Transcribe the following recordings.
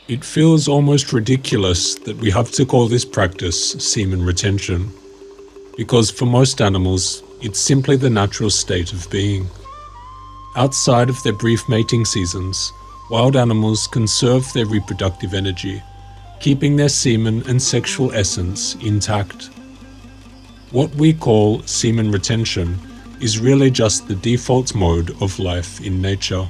It feels almost ridiculous that we have to call this practice semen retention, because for most animals, it's simply the natural state of being. Outside of their brief mating seasons, wild animals conserve their reproductive energy, keeping their semen and sexual essence intact. What we call semen retention is really just the default mode of life in nature.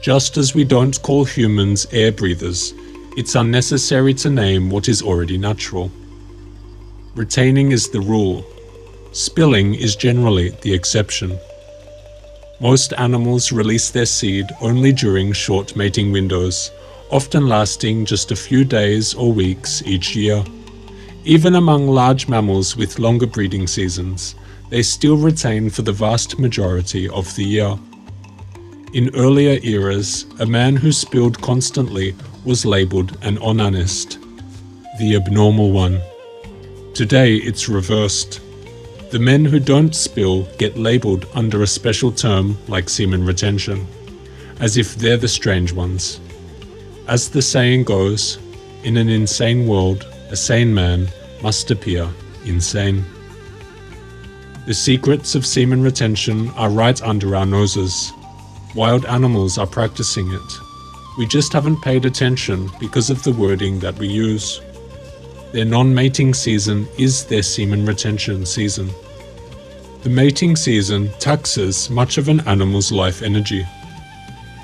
Just as we don't call humans air breathers, it's unnecessary to name what is already natural. Retaining is the rule. Spilling is generally the exception. Most animals release their seed only during short mating windows, often lasting just a few days or weeks each year. Even among large mammals with longer breeding seasons, they still retain for the vast majority of the year. In earlier eras, a man who spilled constantly was labelled an onanist, the abnormal one. Today it's reversed. The men who don't spill get labelled under a special term like semen retention, as if they're the strange ones. As the saying goes, in an insane world, a sane man must appear insane. The secrets of semen retention are right under our noses. Wild animals are practicing it. We just haven't paid attention because of the wording that we use. Their non-mating season is their semen retention season. The mating season taxes much of an animal's life energy.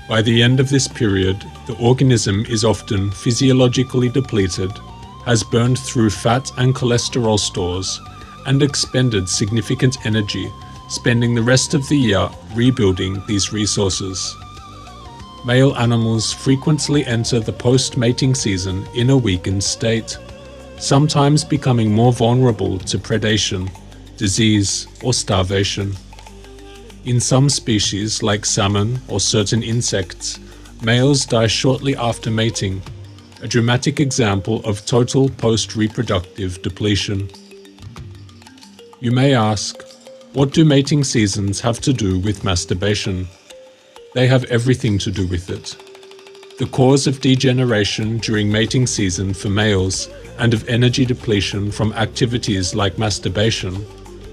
By the end of this period, the organism is often physiologically depleted, has burned through fat and cholesterol stores, and expended significant energy, spending the rest of the year rebuilding these resources. Male animals frequently enter the post-mating season in a weakened state, sometimes becoming more vulnerable to predation, disease, or starvation. In some species, like salmon or certain insects, males die shortly after mating, a dramatic example of total post-reproductive depletion. You may ask, what do mating seasons have to do with masturbation? They have everything to do with it. The cause of degeneration during mating season for males and of energy depletion from activities like masturbation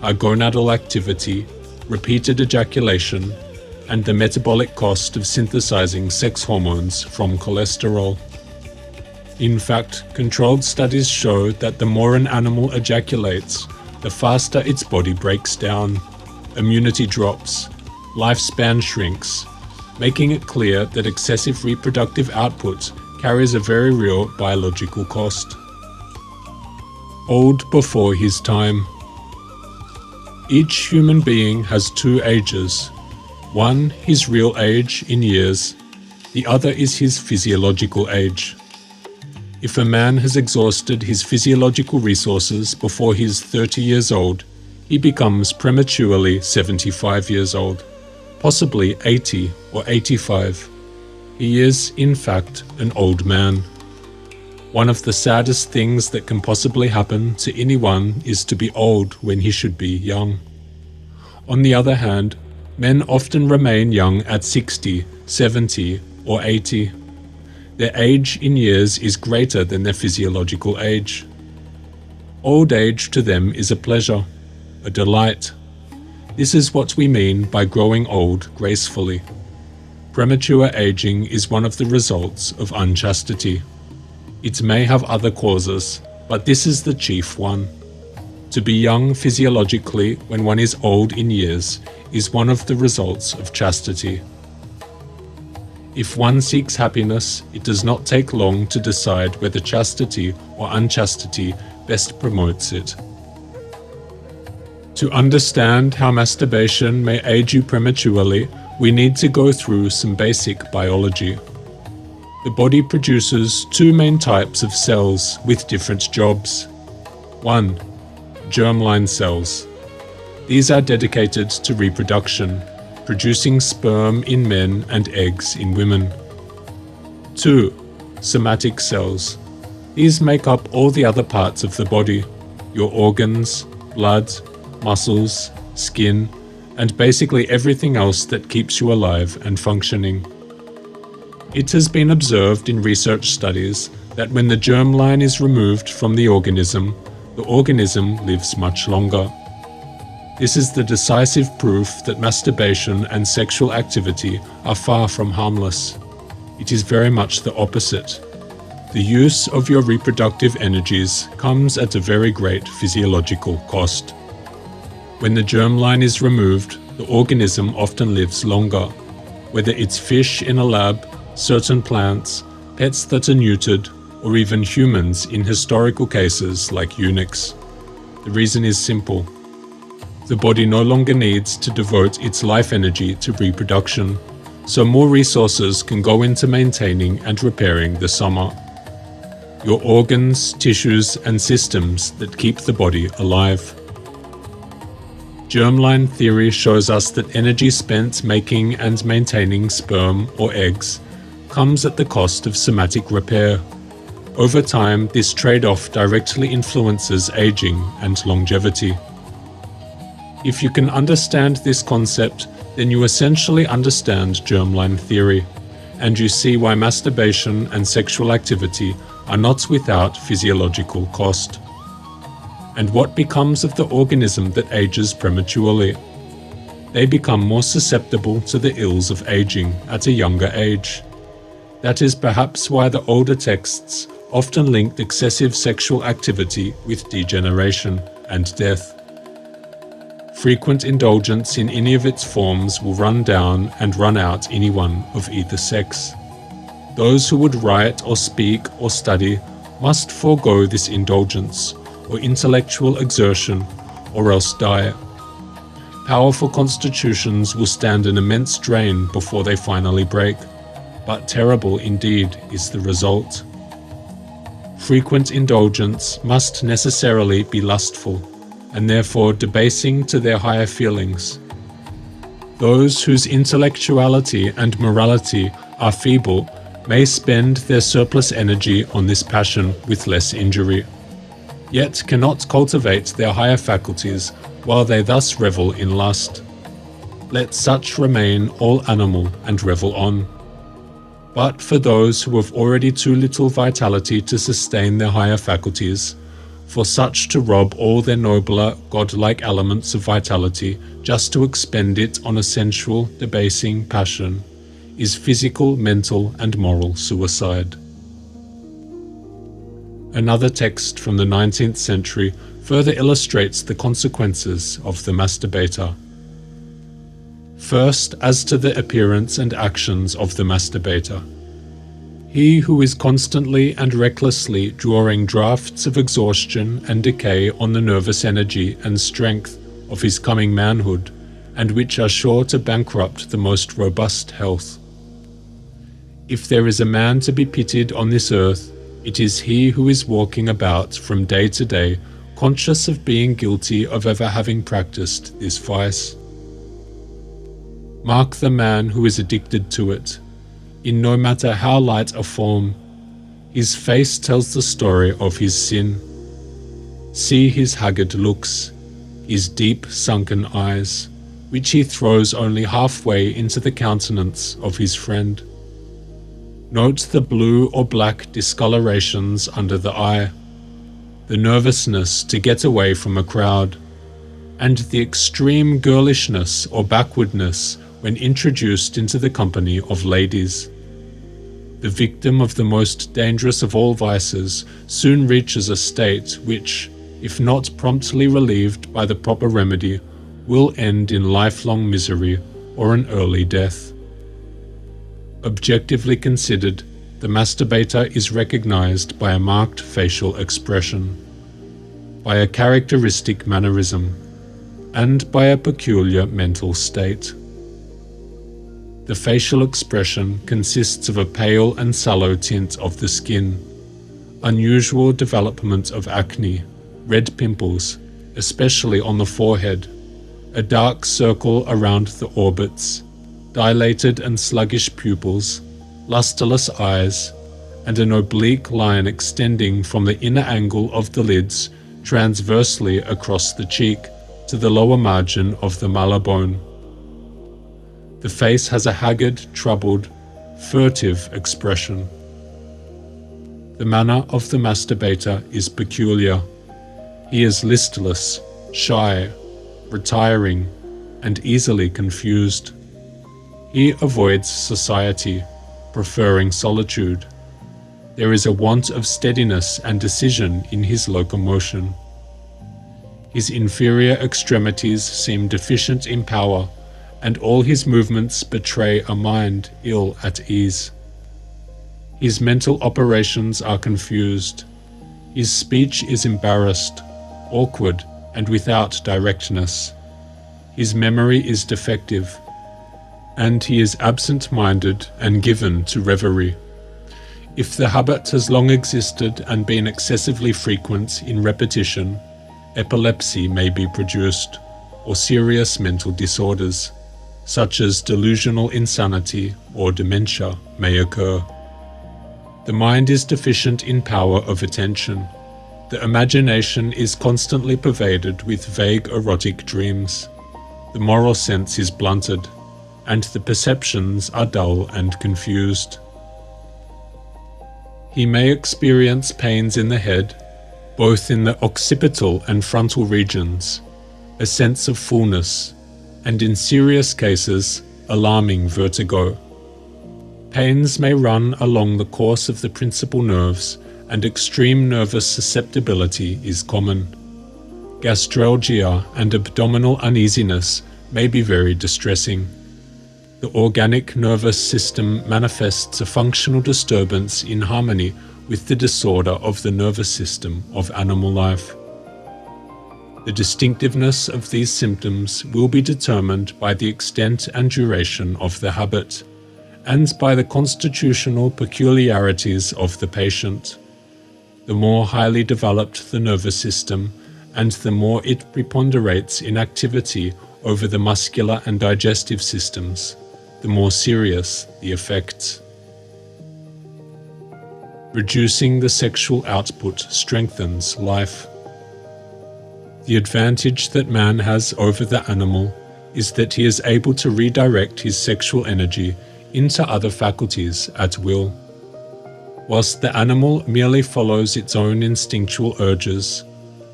are gonadal activity, repeated ejaculation, and the metabolic cost of synthesizing sex hormones from cholesterol. In fact, controlled studies show that the more an animal ejaculates, the faster its body breaks down, immunity drops, lifespan shrinks, making it clear that excessive reproductive output carries a very real biological cost. Old before his time. Each human being has two ages. One, his real age in years. The other is his physiological age. If a man has exhausted his physiological resources before he is 30 years old, he becomes prematurely 75 years old, possibly 80 or 85. He is, in fact, an old man. One of the saddest things that can possibly happen to anyone is to be old when he should be young. On the other hand, men often remain young at 60, 70, or 80. Their age in years is greater than their physiological age. Old age to them is a pleasure, a delight. This is what we mean by growing old gracefully. Premature aging is one of the results of unchastity. It may have other causes, but this is the chief one. To be young physiologically when one is old in years is one of the results of chastity. If one seeks happiness, it does not take long to decide whether chastity or unchastity best promotes it. To understand how masturbation may age you prematurely, we need to go through some basic biology. The body produces two main types of cells with different jobs. 1. Germline cells. These are dedicated to reproduction, producing sperm in men and eggs in women. 2. Somatic cells. These make up all the other parts of the body, your organs, blood, muscles, skin, and basically everything else that keeps you alive and functioning. It has been observed in research studies that when the germline is removed from the organism lives much longer. This is the decisive proof that masturbation and sexual activity are far from harmless. It is very much the opposite. The use of your reproductive energies comes at a very great physiological cost. When the germline is removed, the organism often lives longer, whether it's fish in a lab, certain plants, pets that are neutered, or even humans in historical cases like eunuchs. The reason is simple. The body no longer needs to devote its life energy to reproduction, so more resources can go into maintaining and repairing the soma. Your organs, tissues, and systems that keep the body alive. Germline theory shows us that energy spent making and maintaining sperm or eggs comes at the cost of somatic repair. Over time, this trade-off directly influences aging and longevity. If you can understand this concept, then you essentially understand germline theory, and you see why masturbation and sexual activity are not without physiological cost. And what becomes of the organism that ages prematurely? They become more susceptible to the ills of aging at a younger age. That is perhaps why the older texts often linked excessive sexual activity with degeneration and death. Frequent indulgence in any of its forms will run down and run out anyone of either sex. Those who would write or speak or study must forego this indulgence or intellectual exertion or else die. Powerful constitutions will stand an immense drain before they finally break, but terrible indeed is the result. Frequent indulgence must necessarily be lustful, and therefore debasing to their higher feelings. Those whose intellectuality and morality are feeble may spend their surplus energy on this passion with less injury, yet cannot cultivate their higher faculties while they thus revel in lust. Let such remain all animal and revel on. But for those who have already too little vitality to sustain their higher faculties, for such to rob all their nobler, godlike elements of vitality just to expend it on a sensual, debasing passion, is physical, mental, and moral suicide. Another text from the 19th century further illustrates the consequences of the masturbator. First, as to the appearance and actions of the masturbator. He who is constantly and recklessly drawing draughts of exhaustion and decay on the nervous energy and strength of his coming manhood, and which are sure to bankrupt the most robust health. If there is a man to be pitied on this earth, it is he who is walking about from day to day, conscious of being guilty of ever having practiced this vice. Mark the man who is addicted to it. In no matter how light a form, his face tells the story of his sin. See his haggard looks, his deep sunken eyes, which he throws only halfway into the countenance of his friend. Note the blue or black discolorations under the eye, the nervousness to get away from a crowd, and the extreme girlishness or backwardness when introduced into the company of ladies. The victim of the most dangerous of all vices soon reaches a state which, if not promptly relieved by the proper remedy, will end in lifelong misery or an early death. Objectively considered, the masturbator is recognized by a marked facial expression, by a characteristic mannerism, and by a peculiar mental state. The facial expression consists of a pale and sallow tint of the skin, unusual development of acne, red pimples, especially on the forehead, a dark circle around the orbits, dilated and sluggish pupils, lusterless eyes, and an oblique line extending from the inner angle of the lids transversely across the cheek to the lower margin of the malar bone. The face has a haggard, troubled, furtive expression. The manner of the masturbator is peculiar. He is listless, shy, retiring, and easily confused. He avoids society, preferring solitude. There is a want of steadiness and decision in his locomotion. His inferior extremities seem deficient in power, and all his movements betray a mind ill at ease. His mental operations are confused. His speech is embarrassed, awkward, and without directness. His memory is defective, and he is absent-minded and given to reverie. If the habit has long existed and been excessively frequent in repetition, epilepsy may be produced, or serious mental disorders, such as delusional insanity or dementia, may occur. The mind is deficient in power of attention. The imagination is constantly pervaded with vague erotic dreams. The moral sense is blunted, and the perceptions are dull and confused. He may experience pains in the head, both in the occipital and frontal regions, a sense of fullness, and in serious cases, alarming vertigo. Pains may run along the course of the principal nerves, and extreme nervous susceptibility is common. Gastralgia and abdominal uneasiness may be very distressing. The organic nervous system manifests a functional disturbance in harmony with the disorder of the nervous system of animal life. The distinctiveness of these symptoms will be determined by the extent and duration of the habit, and by the constitutional peculiarities of the patient. The more highly developed the nervous system, and the more it preponderates in activity over the muscular and digestive systems, the more serious the effects. Reducing the sexual output strengthens life. The advantage that man has over the animal is that he is able to redirect his sexual energy into other faculties at will. Whilst the animal merely follows its own instinctual urges,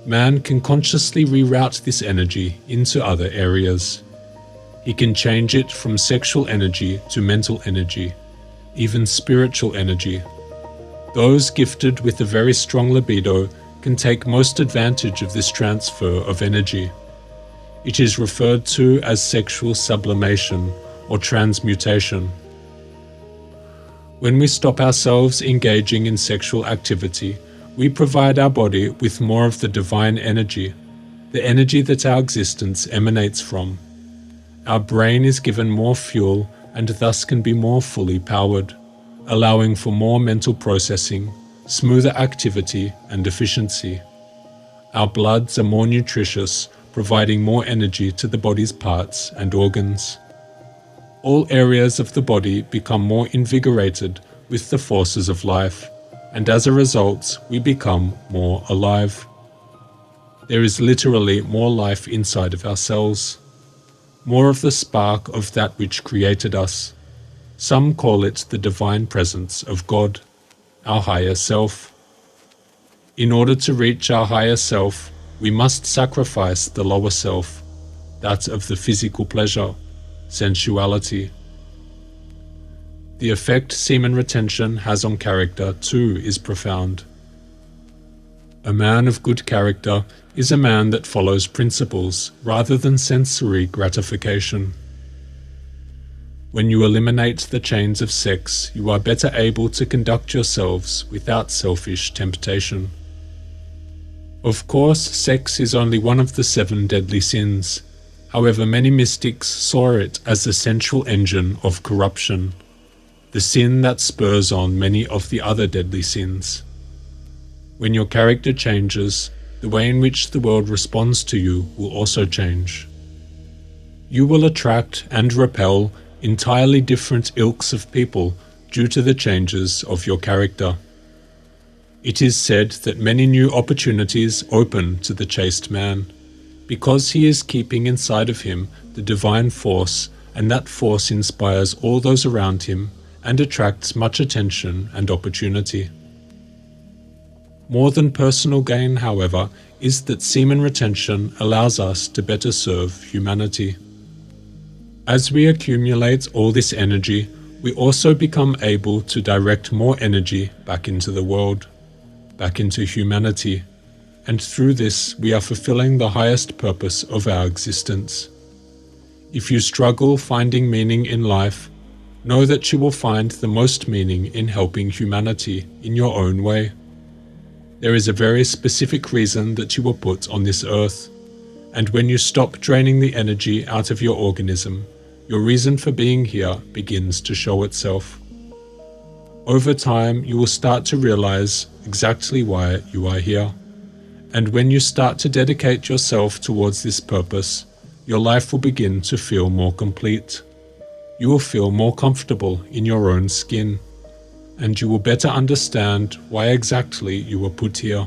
man can consciously reroute this energy into other areas. He can change it from sexual energy to mental energy, even spiritual energy. Those gifted with a very strong libido can take most advantage of this transfer of energy. It is referred to as sexual sublimation or transmutation. When we stop ourselves engaging in sexual activity, we provide our body with more of the divine energy, the energy that our existence emanates from. Our brain is given more fuel and thus can be more fully powered, allowing for more mental processing, smoother activity and efficiency. Our bloods are more nutritious, providing more energy to the body's parts and organs. All areas of the body become more invigorated with the forces of life, and as a result, we become more alive. There is literally more life inside of our cells, more of the spark of that which created us. Some call it the divine presence of God, our higher self. In order to reach our higher self, we must sacrifice the lower self, that of the physical pleasure, sensuality. The effect semen retention has on character, too, is profound. A man of good character is a man that follows principles rather than sensory gratification. When you eliminate the chains of sex, you are better able to conduct yourselves without selfish temptation. Of course, sex is only one of the 7 deadly sins. However, many mystics saw it as the central engine of corruption, the sin that spurs on many of the other deadly sins. When your character changes, the way in which the world responds to you will also change. You will attract and repel entirely different ilks of people due to the changes of your character. It is said that many new opportunities open to the chaste man, because he is keeping inside of him the divine force, and that force inspires all those around him and attracts much attention and opportunity. More than personal gain, however, is that semen retention allows us to better serve humanity. As we accumulate all this energy, we also become able to direct more energy back into the world, back into humanity, and through this we are fulfilling the highest purpose of our existence. If you struggle finding meaning in life, know that you will find the most meaning in helping humanity in your own way. There is a very specific reason that you were put on this earth, and when you stop draining the energy out of your organism, your reason for being here begins to show itself. Over time, you will start to realize exactly why you are here, and when you start to dedicate yourself towards this purpose, your life will begin to feel more complete. You will feel more comfortable in your own skin, and you will better understand why exactly you were put here.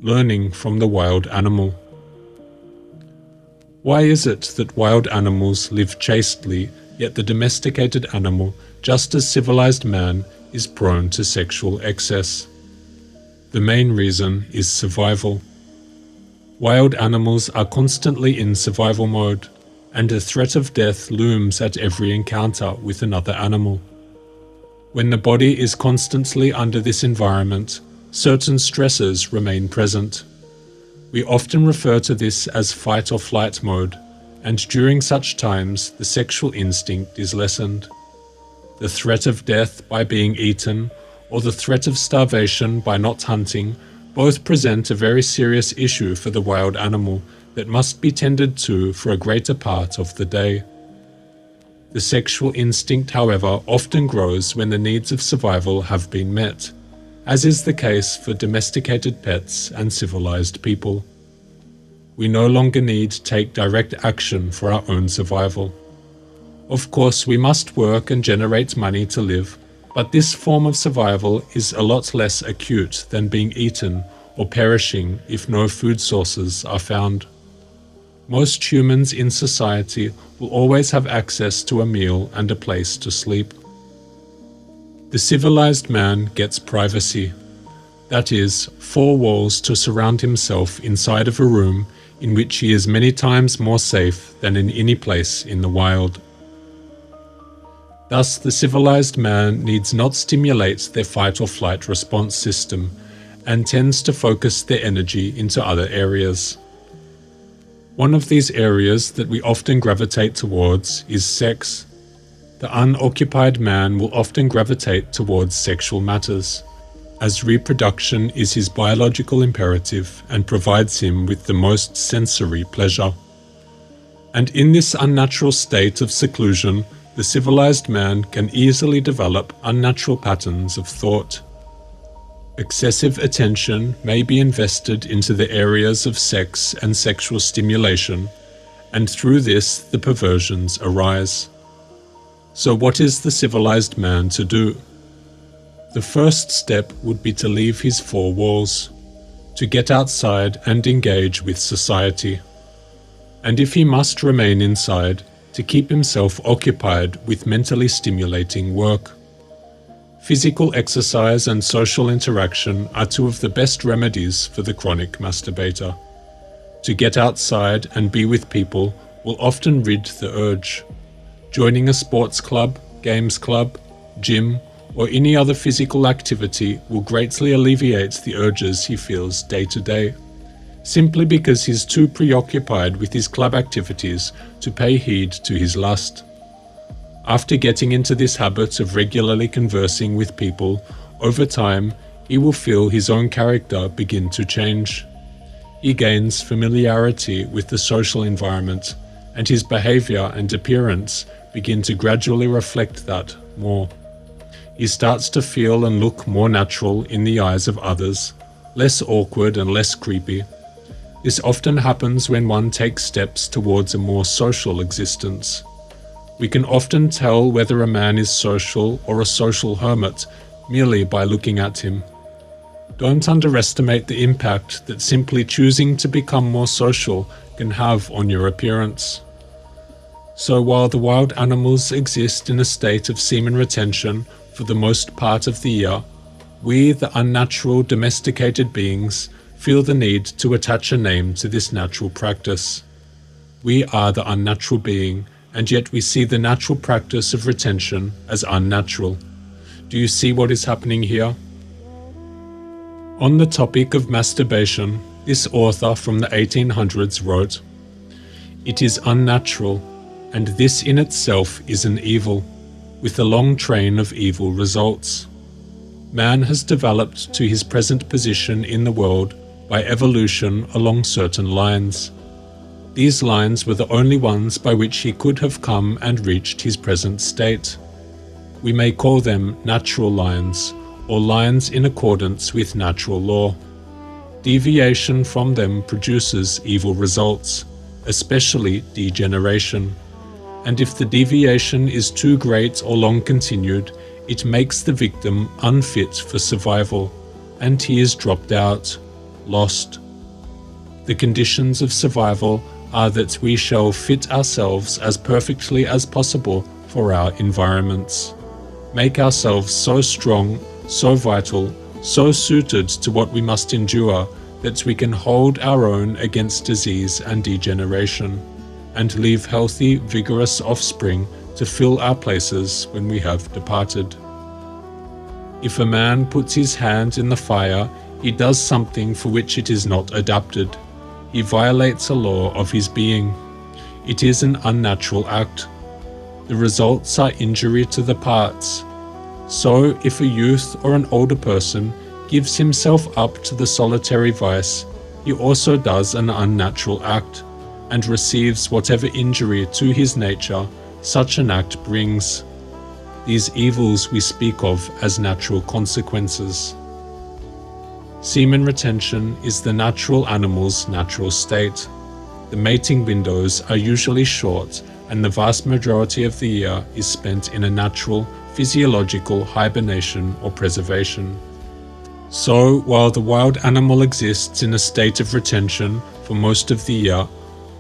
Learning from the wild animal. Why is it that wild animals live chastely, yet the domesticated animal, just as civilized man, is prone to sexual excess? The main reason is survival. Wild animals are constantly in survival mode, and the threat of death looms at every encounter with another animal. When the body is constantly under this environment, certain stresses remain present. We often refer to this as fight or flight mode, and during such times the sexual instinct is lessened. The threat of death by being eaten, or the threat of starvation by not hunting, both present a very serious issue for the wild animal that must be tended to for a greater part of the day. The sexual instinct, however, often grows when the needs of survival have been met, as is the case for domesticated pets and civilized people. We no longer need to take direct action for our own survival. Of course, we must work and generate money to live, but this form of survival is a lot less acute than being eaten or perishing if no food sources are found. Most humans in society will always have access to a meal and a place to sleep. The civilized man gets privacy. That is, 4 walls to surround himself inside of a room in which he is many times more safe than in any place in the wild. Thus, the civilized man needs not stimulate their fight or flight response system and tends to focus their energy into other areas. One of these areas that we often gravitate towards is sex. The unoccupied man will often gravitate towards sexual matters, as reproduction is his biological imperative and provides him with the most sensory pleasure. And in this unnatural state of seclusion, the civilized man can easily develop unnatural patterns of thought. Excessive attention may be invested into the areas of sex and sexual stimulation, and through this the perversions arise. So what is the civilized man to do? The first step would be to leave his 4 walls, to get outside and engage with society. And if he must remain inside, to keep himself occupied with mentally stimulating work. Physical exercise and social interaction are 2 of the best remedies for the chronic masturbator. To get outside and be with people will often rid the urge. Joining a sports club, games club, gym, or any other physical activity will greatly alleviate the urges he feels day to day, simply because he's too preoccupied with his club activities to pay heed to his lust. After getting into this habit of regularly conversing with people, over time, he will feel his own character begin to change. He gains familiarity with the social environment, and his behavior and appearance begin to gradually reflect that more. He starts to feel and look more natural in the eyes of others, less awkward and less creepy. This often happens when one takes steps towards a more social existence. We can often tell whether a man is social or a social hermit merely by looking at him. Don't underestimate the impact that simply choosing to become more social can have on your appearance. So while the wild animals exist in a state of semen retention for the most part of the year, we, the unnatural domesticated beings, feel the need to attach a name to this natural practice. We are the unnatural being, and yet we see the natural practice of retention as unnatural. Do you see what is happening here? On the topic of masturbation, this author from the 1800s wrote, "It is unnatural, and this in itself is an evil, with a long train of evil results. Man has developed to his present position in the world by evolution along certain lines. These lines were the only ones by which he could have come and reached his present state. We may call them natural lines, or lines in accordance with natural law. Deviation from them produces evil results, especially degeneration. And if the deviation is too great or long continued, it makes the victim unfit for survival, and he is dropped out, lost. The conditions of survival are that we shall fit ourselves as perfectly as possible for our environments, make ourselves so strong, so vital, so suited to what we must endure that we can hold our own against disease and degeneration, and leave healthy, vigorous offspring to fill our places when we have departed. If a man puts his hand in the fire, he does something for which it is not adapted. He violates a law of his being. It is an unnatural act. The results are injury to the parts. So, if a youth or an older person gives himself up to the solitary vice, he also does an unnatural act, and receives whatever injury to his nature such an act brings. These evils we speak of as natural consequences. Semen retention is the natural animal's natural state. The mating windows are usually short, and the vast majority of the year is spent in a natural, physiological hibernation or preservation. So, while the wild animal exists in a state of retention for most of the year,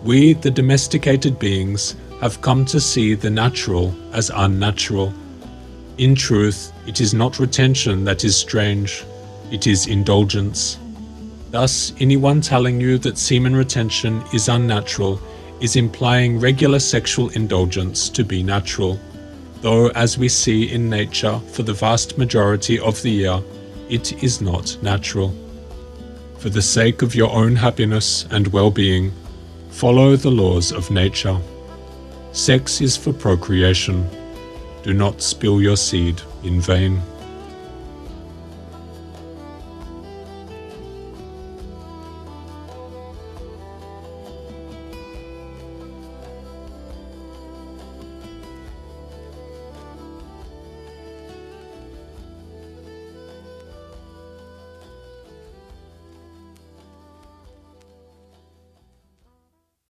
we, the domesticated beings, have come to see the natural as unnatural. In truth, it is not retention that is strange, it is indulgence. Thus, anyone telling you that semen retention is unnatural is implying regular sexual indulgence to be natural, though as we see in nature for the vast majority of the year, it is not natural. For the sake of your own happiness and well-being, follow the laws of nature. Sex is for procreation. Do not spill your seed in vain.